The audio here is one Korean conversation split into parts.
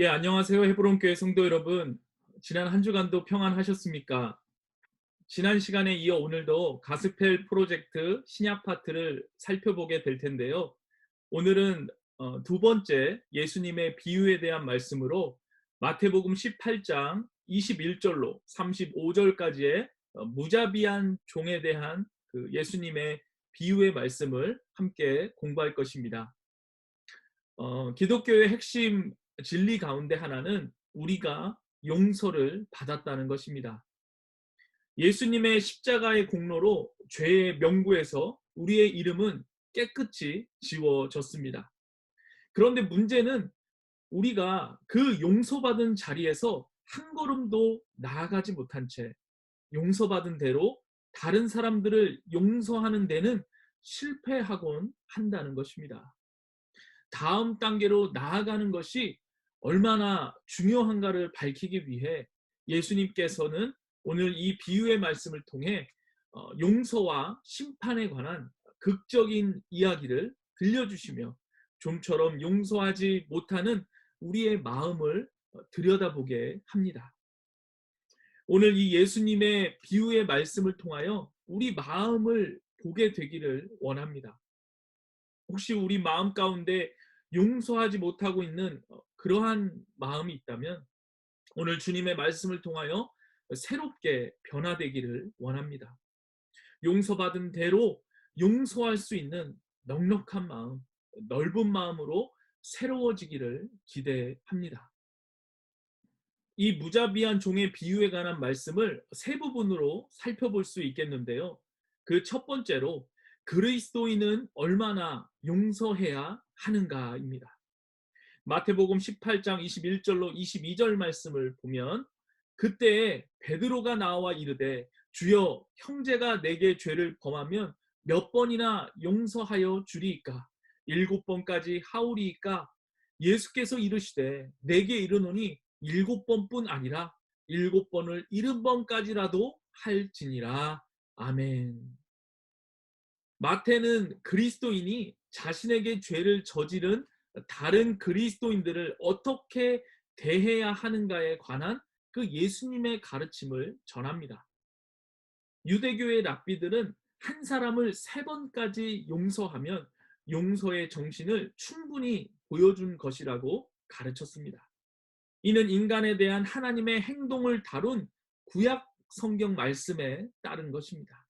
예, 안녕하세요. 헤브론 교회 성도 여러분. 지난 한 주간도 평안하셨습니까? 지난 시간에 이어 오늘도 가스펠 프로젝트 신약 파트를 살펴보게 될 텐데요. 오늘은 두 번째 예수님의 비유에 대한 말씀으로 마태복음 18장 21절로 35절까지의 무자비한 종에 대한 그 예수님의 비유의 말씀을 함께 공부할 것입니다. 기독교의 핵심 진리 가운데 하나는 우리가 용서를 받았다는 것입니다. 예수님의 십자가의 공로로 죄의 명부에서 우리의 이름은 깨끗이 지워졌습니다. 그런데 문제는 우리가 그 용서받은 자리에서 한 걸음도 나아가지 못한 채 용서받은 대로 다른 사람들을 용서하는 데는 실패하곤 한다는 것입니다. 다음 단계로 나아가는 것이 얼마나 중요한가를 밝히기 위해 예수님께서는 오늘 이 비유의 말씀을 통해 용서와 심판에 관한 극적인 이야기를 들려주시며 좀처럼 용서하지 못하는 우리의 마음을 들여다보게 합니다. 오늘 이 예수님의 비유의 말씀을 통하여 우리 마음을 보게 되기를 원합니다. 혹시 우리 마음 가운데 용서하지 못하고 있는 그러한 마음이 있다면 오늘 주님의 말씀을 통하여 새롭게 변화되기를 원합니다. 용서받은 대로 용서할 수 있는 넉넉한 마음, 넓은 마음으로 새로워지기를 기대합니다. 이 무자비한 종의 비유에 관한 말씀을 세 부분으로 살펴볼 수 있겠는데요. 그 첫 번째로 그리스도인은 얼마나 용서해야 하는가입니다. 마태복음 18장 21절로 22절 말씀을 보면 그때 베드로가 나와 이르되 주여 형제가 내게 죄를 범하면 몇 번이나 용서하여 주리이까? 7번까지 하오리이까? 예수께서 이르시되 내게 이르노니 7번뿐 아니라 7번을 70번까지라도 할지니라. 아멘. 마태는 그리스도인이 자신에게 죄를 저지른 다른 그리스도인들을 어떻게 대해야 하는가에 관한 그 예수님의 가르침을 전합니다. 유대교의 랍비들은 한 사람을 3번까지 용서하면 용서의 정신을 충분히 보여준 것이라고 가르쳤습니다. 이는 인간에 대한 하나님의 행동을 다룬 구약 성경 말씀에 따른 것입니다.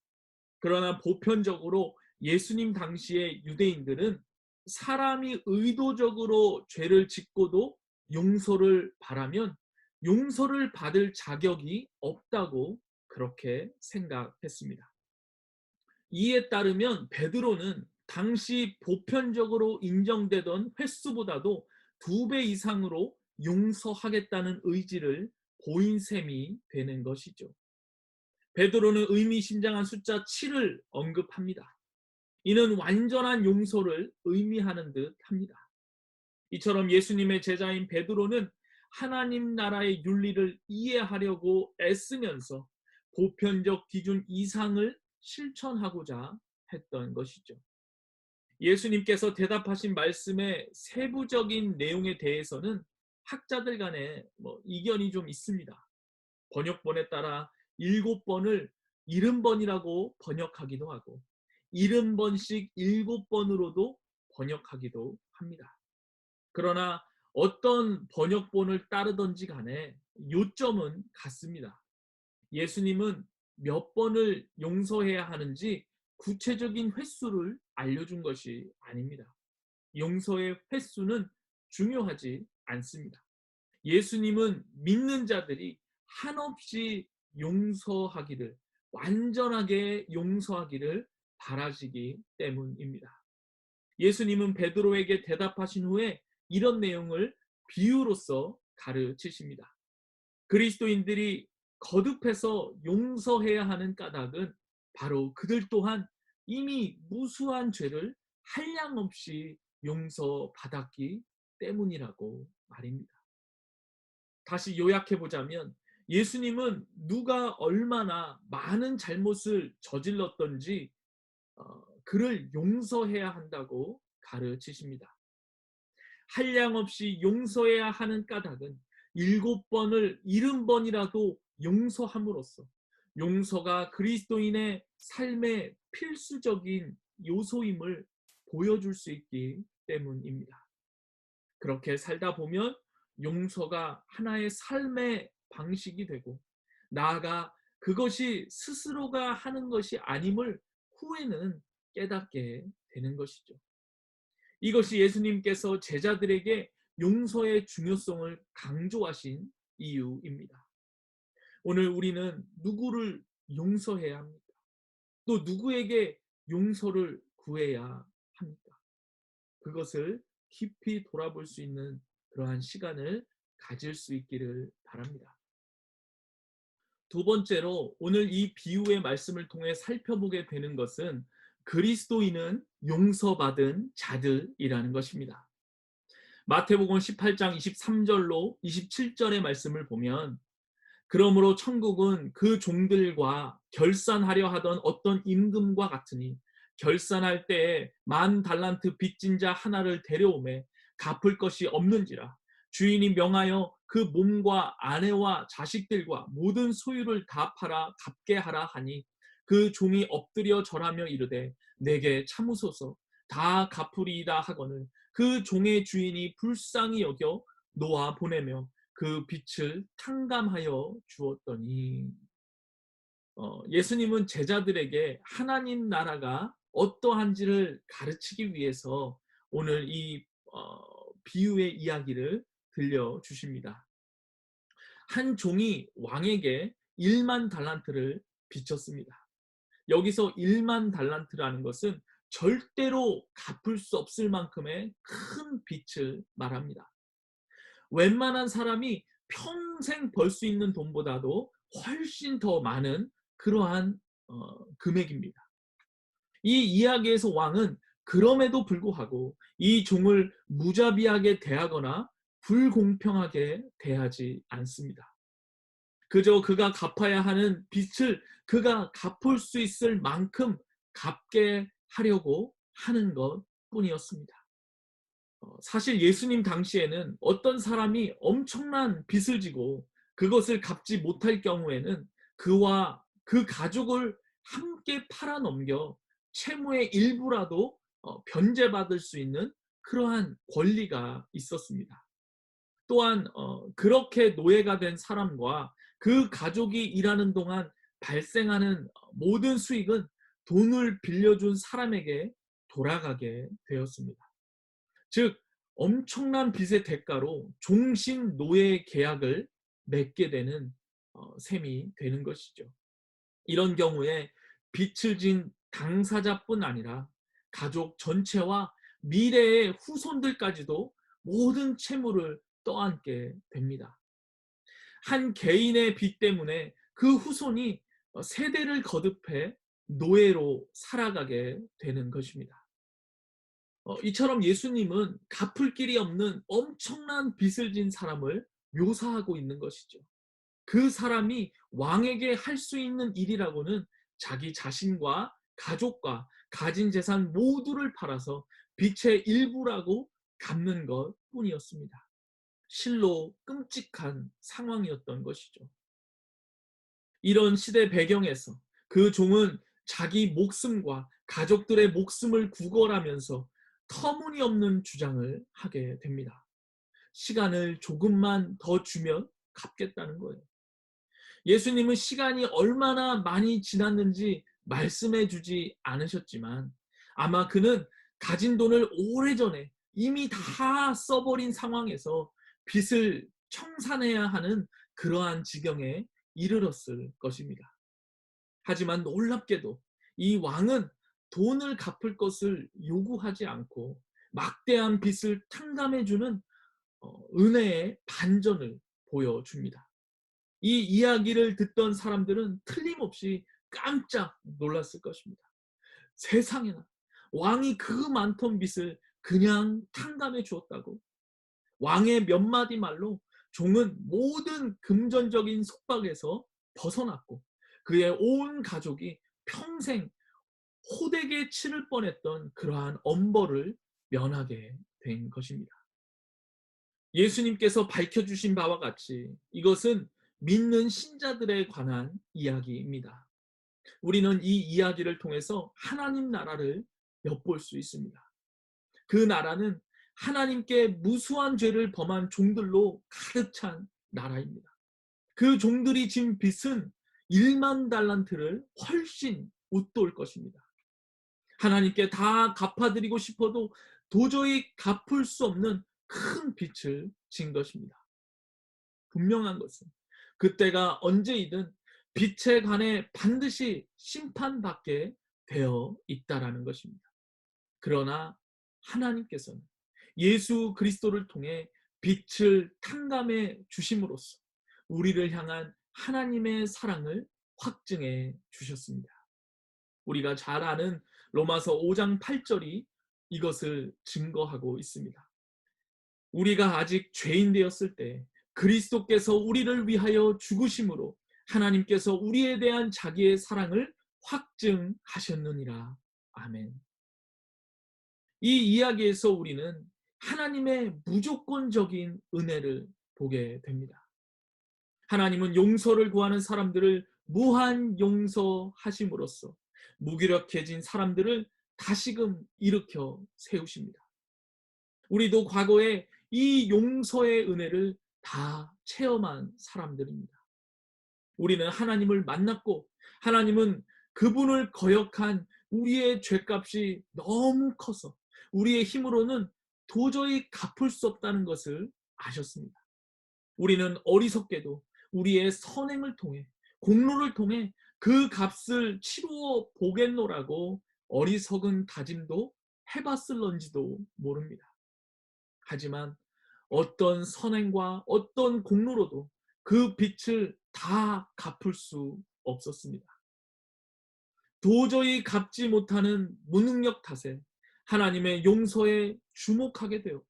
그러나 보편적으로 예수님 당시의 유대인들은 사람이 의도적으로 죄를 짓고도 용서를 바라면 용서를 받을 자격이 없다고 그렇게 생각했습니다. 이에 따르면 베드로는 당시 보편적으로 인정되던 횟수보다도 2배 이상으로 용서하겠다는 의지를 보인 셈이 되는 것이죠. 베드로는 의미심장한 숫자 7을 언급합니다. 이는 완전한 용서를 의미하는 듯 합니다. 이처럼 예수님의 제자인 베드로는 하나님 나라의 윤리를 이해하려고 애쓰면서 보편적 기준 이상을 실천하고자 했던 것이죠. 예수님께서 대답하신 말씀의 세부적인 내용에 대해서는 학자들 간에 이견이 좀 있습니다. 번역본에 따라 7번을 70번이라고 번역하기도 하고 70번씩 7번으로도 번역하기도 합니다. 그러나 어떤 번역본을 따르든지 간에 요점은 같습니다. 예수님은 몇 번을 용서해야 하는지 구체적인 횟수를 알려준 것이 아닙니다. 용서의 횟수는 중요하지 않습니다. 예수님은 믿는 자들이 한없이 용서하기를, 완전하게 용서하기를 바라시기 때문입니다. 예수님은 베드로에게 대답하신 후에 이런 내용을 비유로서 가르치십니다. 그리스도인들이 거듭해서 용서해야 하는 까닭은 바로 그들 또한 이미 무수한 죄를 한량없이 용서받았기 때문이라고 말입니다. 다시 요약해보자면 예수님은 누가 얼마나 많은 잘못을 저질렀던지 그를 용서해야 한다고 가르치십니다. 한량없이 용서해야 하는 까닭은 7번을 70번이라도 용서함으로써 용서가 그리스도인의 삶의 필수적인 요소임을 보여줄 수 있기 때문입니다. 그렇게 살다 보면 용서가 하나의 삶의 방식이 되고, 나아가 그것이 스스로가 하는 것이 아님을 후에는 깨닫게 되는 것이죠. 이것이 예수님께서 제자들에게 용서의 중요성을 강조하신 이유입니다. 오늘 우리는 누구를 용서해야 합니까? 또 누구에게 용서를 구해야 합니까? 그것을 깊이 돌아볼 수 있는 그러한 시간을 가질 수 있기를 바랍니다. 두 번째로 오늘 이 비유의 말씀을 통해 살펴보게 되는 것은 그리스도인은 용서받은 자들이라는 것입니다. 마태복음 18장 23절로 27절의 말씀을 보면, 그러므로 천국은 그 종들과 결산하려 하던 어떤 임금과 같으니 결산할 때에 10,000달란트 빚진 자 하나를 데려오매 갚을 것이 없는지라 주인이 명하여 그 몸과 아내와 자식들과 모든 소유를 다 팔아 갚게 하라 하니, 그 종이 엎드려 절하며 이르되 내게 참으소서 다 갚으리이다 하거늘 그 종의 주인이 불쌍히 여겨 놓아 보내며 그 빛을 탕감하여 주었더니. 예수님은 제자들에게 하나님 나라가 어떠한지를 가르치기 위해서 오늘 이 비유의 이야기를 들려주십니다. 한 종이 왕에게 10,000달란트를 빚졌습니다. 여기서 10,000달란트라는 것은 절대로 갚을 수 없을 만큼의 큰 빚을 말합니다. 웬만한 사람이 평생 벌 수 있는 돈보다도 훨씬 더 많은 그러한 금액입니다. 이 이야기에서 왕은 그럼에도 불구하고 이 종을 무자비하게 대하거나 불공평하게 대하지 않습니다. 그저 그가 갚아야 하는 빚을 그가 갚을 수 있을 만큼 갚게 하려고 하는 것 뿐이었습니다. 사실 예수님 당시에는 어떤 사람이 엄청난 빚을 지고 그것을 갚지 못할 경우에는 그와 그 가족을 함께 팔아넘겨 채무의 일부라도 변제받을 수 있는 그러한 권리가 있었습니다. 또한 그렇게 노예가 된 사람과 그 가족이 일하는 동안 발생하는 모든 수익은 돈을 빌려준 사람에게 돌아가게 되었습니다. 즉 엄청난 빚의 대가로 종신 노예 계약을 맺게 되는 셈이 되는 것이죠. 이런 경우에 빚을 진 당사자뿐 아니라 가족 전체와 미래의 후손들까지도 모든 채무를 떠안게 됩니다. 한 개인의 빚 때문에 그 후손이 세대를 거듭해 노예로 살아가게 되는 것입니다. 이처럼 예수님은 갚을 길이 없는 엄청난 빚을 진 사람을 묘사하고 있는 것이죠. 그 사람이 왕에게 할 수 있는 일이라고는 자기 자신과 가족과 가진 재산 모두를 팔아서 빚의 일부라고 갚는 것 뿐이었습니다. 실로 끔찍한 상황이었던 것이죠. 이런 시대 배경에서 그 종은 자기 목숨과 가족들의 목숨을 구걸하면서 터무니없는 주장을 하게 됩니다. 시간을 조금만 더 주면 갚겠다는 거예요. 예수님은 시간이 얼마나 많이 지났는지 말씀해 주지 않으셨지만 아마 그는 가진 돈을 오래전에 이미 다 써버린 상황에서 빚을 청산해야 하는 그러한 지경에 이르렀을 것입니다. 하지만 놀랍게도 이 왕은 돈을 갚을 것을 요구하지 않고 막대한 빚을 탕감해주는 은혜의 반전을 보여줍니다. 이 이야기를 듣던 사람들은 틀림없이 깜짝 놀랐을 것입니다. 세상에나 왕이 그 많던 빚을 그냥 탕감해 주었다고? 왕의 몇 마디 말로 종은 모든 금전적인 속박에서 벗어났고 그의 온 가족이 평생 호되게 치를 뻔했던 그러한 엄벌을 면하게 된 것입니다. 예수님께서 밝혀주신 바와 같이 이것은 믿는 신자들에 관한 이야기입니다. 우리는 이 이야기를 통해서 하나님 나라를 엿볼 수 있습니다. 그 나라는 하나님께 무수한 죄를 범한 종들로 가득 찬 나라입니다. 그 종들이 진 빚은 1만 달란트를 훨씬 웃돌 것입니다. 하나님께 다 갚아드리고 싶어도 도저히 갚을 수 없는 큰 빚을 진 것입니다. 분명한 것은 그때가 언제이든 빚에 관해 반드시 심판받게 되어 있다라는 것입니다. 그러나 하나님께서는 예수 그리스도를 통해 빛을 탕감해 주심으로써 우리를 향한 하나님의 사랑을 확증해 주셨습니다. 우리가 잘 아는 로마서 5장 8절이 이것을 증거하고 있습니다. 우리가 아직 죄인 되었을 때 그리스도께서 우리를 위하여 죽으심으로 하나님께서 우리에 대한 자기의 사랑을 확증하셨느니라. 아멘. 이 이야기에서 우리는 하나님의 무조건적인 은혜를 보게 됩니다. 하나님은 용서를 구하는 사람들을 무한 용서하심으로써 무기력해진 사람들을 다시금 일으켜 세우십니다. 우리도 과거에 이 용서의 은혜를 다 체험한 사람들입니다. 우리는 하나님을 만났고 하나님은 그분을 거역한 우리의 죄값이 너무 커서 우리의 힘으로는 도저히 갚을 수 없다는 것을 아셨습니다. 우리는 어리석게도 우리의 선행을 통해 공로를 통해 그 값을 치루어 보겠노라고 어리석은 다짐도 해봤을런지도 모릅니다. 하지만 어떤 선행과 어떤 공로로도 그 빚을 다 갚을 수 없었습니다. 도저히 갚지 못하는 무능력 탓에 하나님의 용서에 주목하게 되었고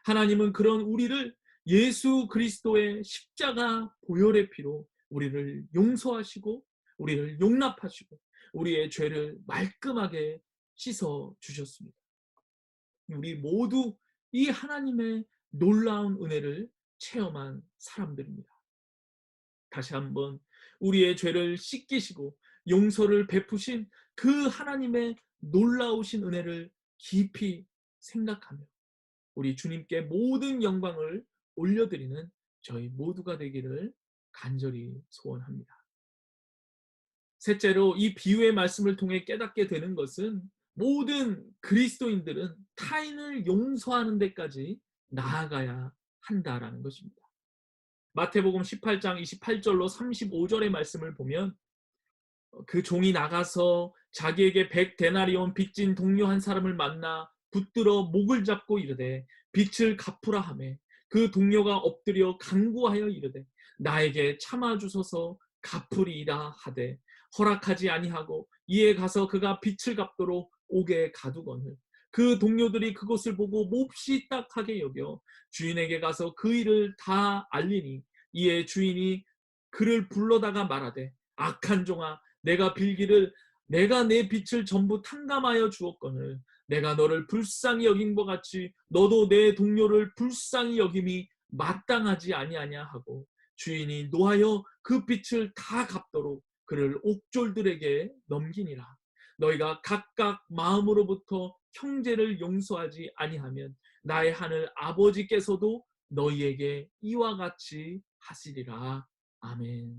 하나님은 그런 우리를 예수 그리스도의 십자가 보혈의 피로 우리를 용서하시고 우리를 용납하시고 우리의 죄를 말끔하게 씻어 주셨습니다. 우리 모두 이 하나님의 놀라운 은혜를 체험한 사람들입니다. 다시 한번 우리의 죄를 씻기시고 용서를 베푸신 그 하나님의 놀라우신 은혜를 깊이 생각하며 우리 주님께 모든 영광을 올려드리는 저희 모두가 되기를 간절히 소원합니다. 셋째로 이 비유의 말씀을 통해 깨닫게 되는 것은 모든 그리스도인들은 타인을 용서하는 데까지 나아가야 한다라는 것입니다. 마태복음 18장 28절로 35절의 말씀을 보면 그 종이 나가서 자기에게 100데나리온 빚진 동료 한 사람을 만나 붙들어 목을 잡고 이르되 빚을 갚으라 하매 그 동료가 엎드려 간구하여 이르되 나에게 참아 주소서 갚으리이다 하되 허락하지 아니하고 이에 가서 그가 빚을 갚도록 옥에 가두거늘 그 동료들이 그것을 보고 몹시 딱하게 여겨 주인에게 가서 그 일을 다 알리니 이에 주인이 그를 불러다가 말하되 악한 종아 내가 빌기를 내가 내 빚을 전부 탕감하여 주었거늘 내가 너를 불쌍히 여긴 것 같이 너도 내 동료를 불쌍히 여김이 마땅하지 아니하냐 하고 주인이 노하여 그 빚을 다 갚도록 그를 옥졸들에게 넘기니라. 너희가 각각 마음으로부터 형제를 용서하지 아니하면 나의 하늘 아버지께서도 너희에게 이와 같이 하시리라. 아멘.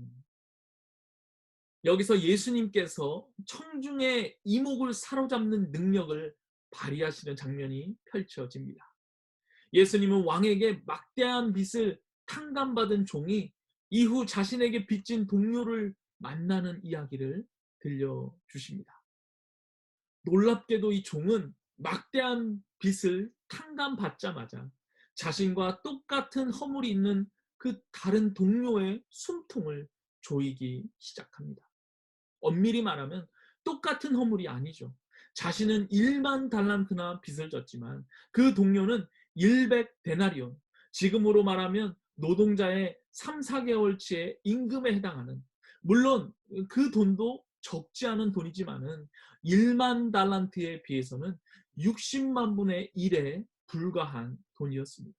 여기서 예수님께서 청중의 이목을 사로잡는 능력을 발휘하시는 장면이 펼쳐집니다. 예수님은 왕에게 막대한 빚을 탕감받은 종이 이후 자신에게 빚진 동료를 만나는 이야기를 들려주십니다. 놀랍게도 이 종은 막대한 빚을 탕감받자마자 자신과 똑같은 허물이 있는 그 다른 동료의 숨통을 조이기 시작합니다. 엄밀히 말하면 똑같은 허물이 아니죠. 자신은 1만 달란트나 빚을 졌지만 그 동료는 100데나리온, 지금으로 말하면 노동자의 3, 4개월치의 임금에 해당하는, 물론 그 돈도 적지 않은 돈이지만은 1만 달란트에 비해서는 60만 분의 1에 불과한 돈이었습니다.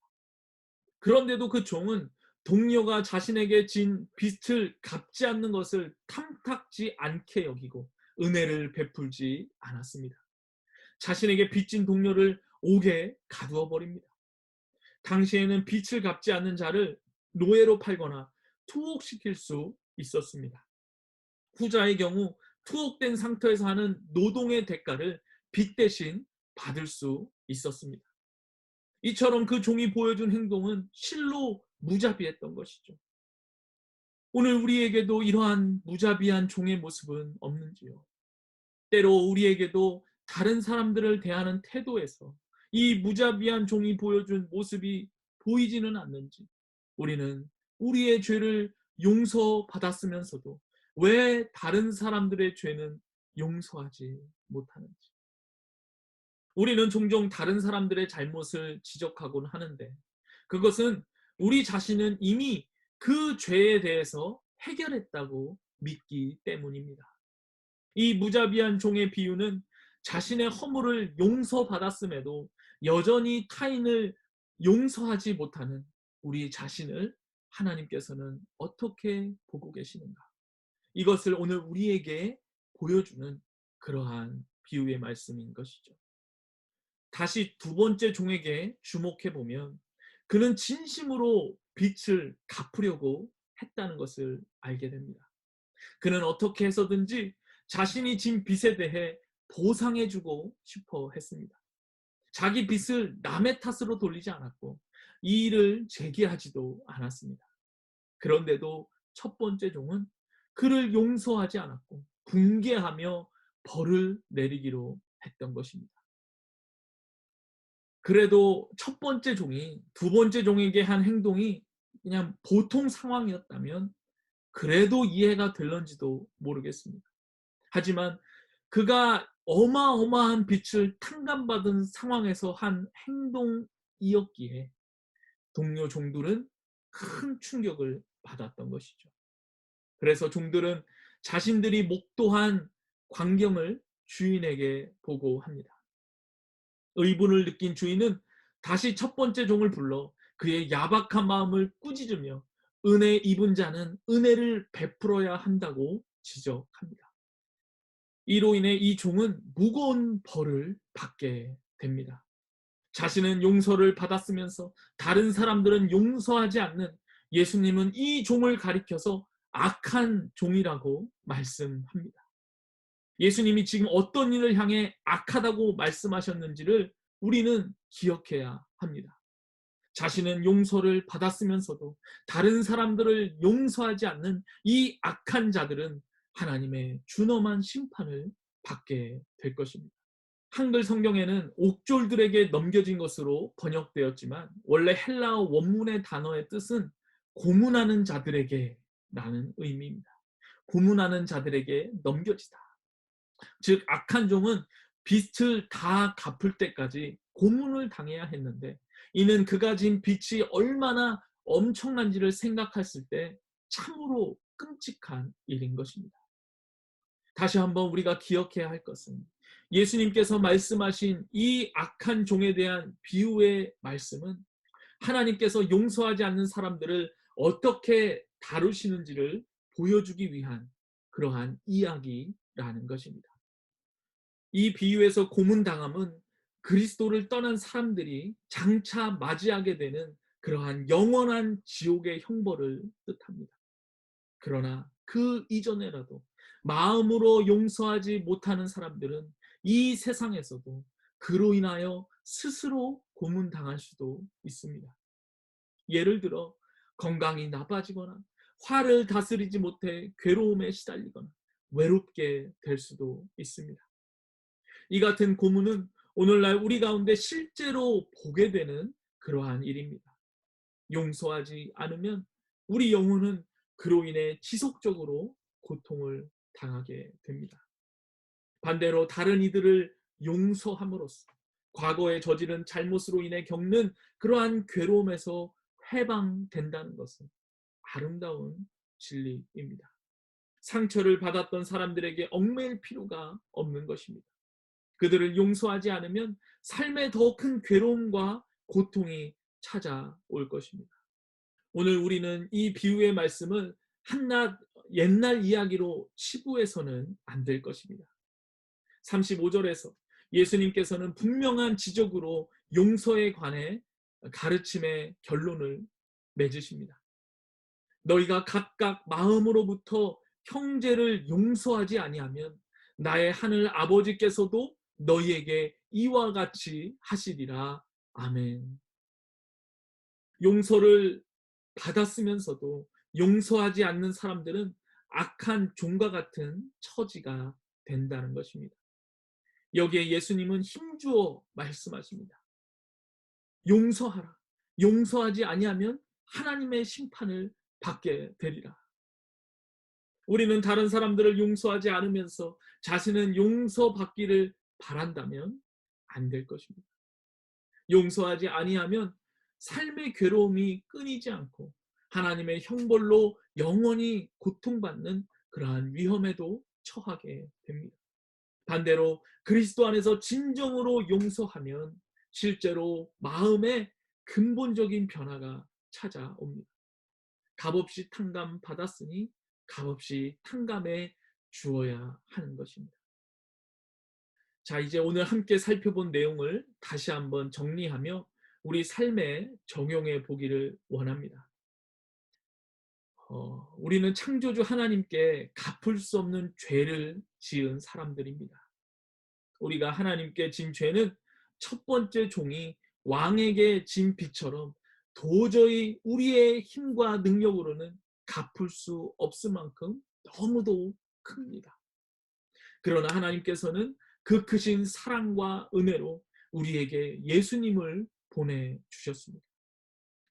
그런데도 그 종은 동료가 자신에게 진 빚을 갚지 않는 것을 탐탁지 않게 여기고 은혜를 베풀지 않았습니다. 자신에게 빚진 동료를 옥에 가두어 버립니다. 당시에는 빚을 갚지 않는 자를 노예로 팔거나 투옥시킬 수 있었습니다. 후자의 경우 투옥된 상태에서 하는 노동의 대가를 빚 대신 받을 수 있었습니다. 이처럼 그 종이 보여준 행동은 실로 무자비했던 것이죠. 오늘 우리에게도 이러한 무자비한 종의 모습은 없는지요? 때로 우리에게도 다른 사람들을 대하는 태도에서 이 무자비한 종이 보여준 모습이 보이지는 않는지, 우리는 우리의 죄를 용서받았으면서도 왜 다른 사람들의 죄는 용서하지 못하는지. 우리는 종종 다른 사람들의 잘못을 지적하곤 하는데 그것은 우리 자신은 이미 그 죄에 대해서 해결했다고 믿기 때문입니다. 이 무자비한 종의 비유는 자신의 허물을 용서받았음에도 여전히 타인을 용서하지 못하는 우리 자신을 하나님께서는 어떻게 보고 계시는가? 이것을 오늘 우리에게 보여주는 그러한 비유의 말씀인 것이죠. 다시 두 번째 종에게 주목해 보면 그는 진심으로 빚을 갚으려고 했다는 것을 알게 됩니다. 그는 어떻게 해서든지 자신이 진 빚에 대해 보상해주고 싶어 했습니다. 자기 빚을 남의 탓으로 돌리지 않았고 이 일을 제기하지도 않았습니다. 그런데도 첫 번째 종은 그를 용서하지 않았고 분개하며 벌을 내리기로 했던 것입니다. 그래도 첫 번째 종이 두 번째 종에게 한 행동이 그냥 보통 상황이었다면 그래도 이해가 될런지도 모르겠습니다. 하지만 그가 어마어마한 빚을 탕감받은 상황에서 한 행동이었기에 동료 종들은 큰 충격을 받았던 것이죠. 그래서 종들은 자신들이 목도한 광경을 주인에게 보고합니다. 의분을 느낀 주인은 다시 첫 번째 종을 불러 그의 야박한 마음을 꾸짖으며 은혜 입은 자는 은혜를 베풀어야 한다고 지적합니다. 이로 인해 이 종은 무거운 벌을 받게 됩니다. 자신은 용서를 받았으면서 다른 사람들은 용서하지 않는 예수님은 이 종을 가리켜서 악한 종이라고 말씀합니다. 예수님이 지금 어떤 일을 향해 악하다고 말씀하셨는지를 우리는 기억해야 합니다. 자신은 용서를 받았으면서도 다른 사람들을 용서하지 않는 이 악한 자들은 하나님의 준엄한 심판을 받게 될 것입니다. 한글 성경에는 옥졸들에게 넘겨진 것으로 번역되었지만 원래 헬라어 원문의 단어의 뜻은 고문하는 자들에게 라는 의미입니다. 고문하는 자들에게 넘겨지다. 즉 악한 종은 빚을 다 갚을 때까지 고문을 당해야 했는데 이는 그가 진 빚이 얼마나 엄청난지를 생각했을 때 참으로 끔찍한 일인 것입니다. 다시 한번 우리가 기억해야 할 것은 예수님께서 말씀하신 이 악한 종에 대한 비유의 말씀은 하나님께서 용서하지 않는 사람들을 어떻게 다루시는지를 보여주기 위한 그러한 이야기라는 것입니다. 이 비유에서 고문당함은 그리스도를 떠난 사람들이 장차 맞이하게 되는 그러한 영원한 지옥의 형벌을 뜻합니다. 그러나 그 이전에라도 마음으로 용서하지 못하는 사람들은 이 세상에서도 그로 인하여 스스로 고문당할 수도 있습니다. 예를 들어 건강이 나빠지거나 화를 다스리지 못해 괴로움에 시달리거나 외롭게 될 수도 있습니다. 이 같은 고문은 오늘날 우리 가운데 실제로 보게 되는 그러한 일입니다. 용서하지 않으면 우리 영혼은 그로 인해 지속적으로 고통을 당하게 됩니다. 반대로 다른 이들을 용서함으로써 과거에 저지른 잘못으로 인해 겪는 그러한 괴로움에서 해방된다는 것은 아름다운 진리입니다. 상처를 받았던 사람들에게 얽매일 필요가 없는 것입니다. 그들을 용서하지 않으면 삶에 더 큰 괴로움과 고통이 찾아올 것입니다. 오늘 우리는 이 비유의 말씀을 한낱 옛날 이야기로 치부해서는 안 될 것입니다. 35절에서 예수님께서는 분명한 지적으로 용서에 관해 가르침의 결론을 맺으십니다. 너희가 각각 마음으로부터 형제를 용서하지 아니하면 나의 하늘 아버지께서도 너희에게 이와 같이 하시리라. 아멘. 용서를 받았으면서도 용서하지 않는 사람들은 악한 종과 같은 처지가 된다는 것입니다. 여기에 예수님은 힘주어 말씀하십니다. 용서하라. 용서하지 아니하면 하나님의 심판을 받게 되리라. 우리는 다른 사람들을 용서하지 않으면서 자신은 용서받기를 바란다면 안 될 것입니다. 용서하지 아니하면 삶의 괴로움이 끊이지 않고 하나님의 형벌로 영원히 고통받는 그러한 위험에도 처하게 됩니다. 반대로 그리스도 안에서 진정으로 용서하면 실제로 마음에 근본적인 변화가 찾아옵니다. 값없이 탕감 받았으니 값없이 탕감해 주어야 하는 것입니다. 자, 이제 오늘 함께 살펴본 내용을 다시 한번 정리하며 우리 삶에 적용해 보기를 원합니다. 우리는 창조주 하나님께 갚을 수 없는 죄를 지은 사람들입니다. 우리가 하나님께 진 죄는 첫 번째 종이 왕에게 진 빚처럼 도저히 우리의 힘과 능력으로는 갚을 수 없을 만큼 너무도 큽니다. 그러나 하나님께서는 그 크신 사랑과 은혜로 우리에게 예수님을 보내주셨습니다.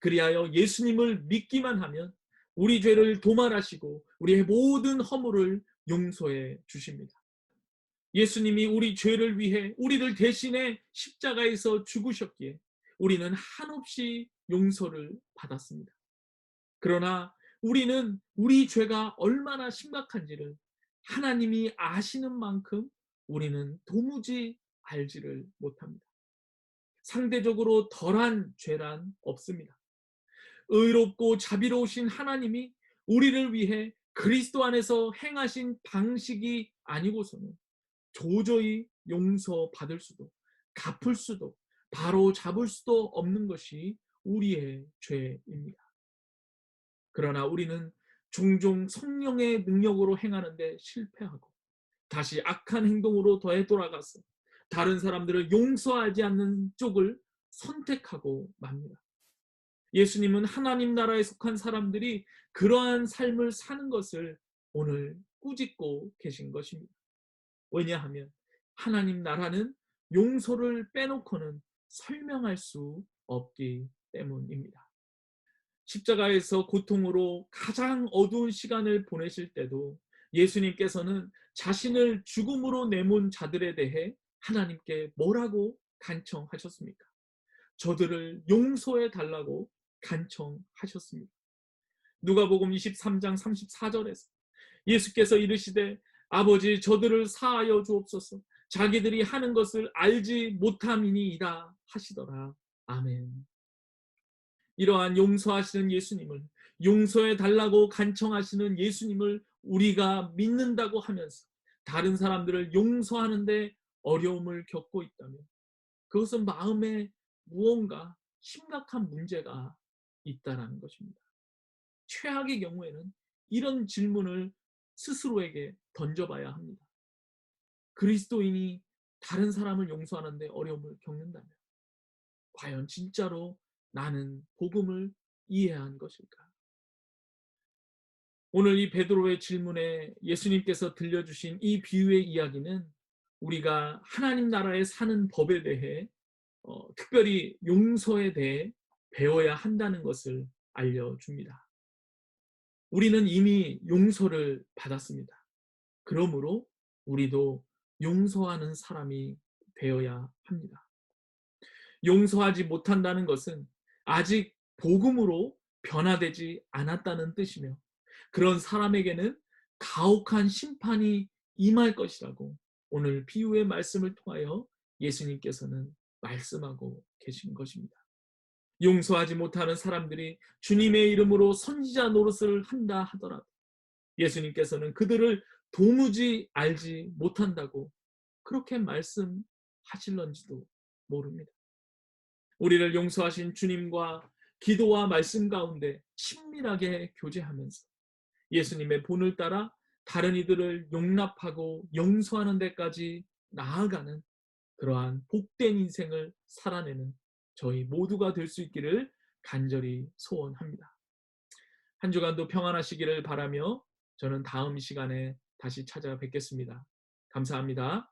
그리하여 예수님을 믿기만 하면 우리 죄를 도말하시고 우리의 모든 허물을 용서해 주십니다. 예수님이 우리 죄를 위해 우리를 대신해 십자가에서 죽으셨기에 우리는 한없이 용서를 받았습니다. 그러나 우리는 우리 죄가 얼마나 심각한지를 하나님이 아시는 만큼 우리는 도무지 알지를 못합니다. 상대적으로 덜한 죄란 없습니다. 의롭고 자비로우신 하나님이 우리를 위해 그리스도 안에서 행하신 방식이 아니고서는 도저히 용서받을 수도 갚을 수도 바로 잡을 수도 없는 것이 우리의 죄입니다. 그러나 우리는 종종 성령의 능력으로 행하는데 실패하고 다시 악한 행동으로 되돌아가서 다른 사람들을 용서하지 않는 쪽을 선택하고 맙니다. 예수님은 하나님 나라에 속한 사람들이 그러한 삶을 사는 것을 오늘 꾸짖고 계신 것입니다. 왜냐하면 하나님 나라는 용서를 빼놓고는 설명할 수 없기 때문입니다. 십자가에서 고통으로 가장 어두운 시간을 보내실 때도 예수님께서는 자신을 죽음으로 내몬 자들에 대해 하나님께 뭐라고 간청하셨습니까? 저들을 용서해 달라고 간청하셨습니다. 누가복음 23장 34절에서 예수께서 이르시되 아버지 저들을 사하여 주옵소서 자기들이 하는 것을 알지 못함이니이다 하시더라. 아멘. 이러한 용서하시는 예수님을 용서해 달라고 간청하시는 예수님을 우리가 믿는다고 하면서 다른 사람들을 용서하는데 어려움을 겪고 있다면 그것은 마음에 무언가 심각한 문제가 있다는 것입니다. 최악의 경우에는 이런 질문을 스스로에게 던져봐야 합니다. 그리스도인이 다른 사람을 용서하는데 어려움을 겪는다면 과연 진짜로 나는 복음을 이해한 것일까? 오늘 이 베드로의 질문에 예수님께서 들려주신 이 비유의 이야기는 우리가 하나님 나라에 사는 법에 대해 특별히 용서에 대해 배워야 한다는 것을 알려줍니다. 우리는 이미 용서를 받았습니다. 그러므로 우리도 용서하는 사람이 되어야 합니다. 용서하지 못한다는 것은 아직 복음으로 변화되지 않았다는 뜻이며 그런 사람에게는 가혹한 심판이 임할 것이라고 오늘 비유의 말씀을 통하여 예수님께서는 말씀하고 계신 것입니다. 용서하지 못하는 사람들이 주님의 이름으로 선지자 노릇을 한다 하더라도 예수님께서는 그들을 도무지 알지 못한다고 그렇게 말씀하실런지도 모릅니다. 우리를 용서하신 주님과 기도와 말씀 가운데 친밀하게 교제하면서 예수님의 본을 따라 다른 이들을 용납하고 용서하는 데까지 나아가는 그러한 복된 인생을 살아내는 저희 모두가 될 수 있기를 간절히 소원합니다. 한 주간도 평안하시기를 바라며 저는 다음 시간에 다시 찾아뵙겠습니다. 감사합니다.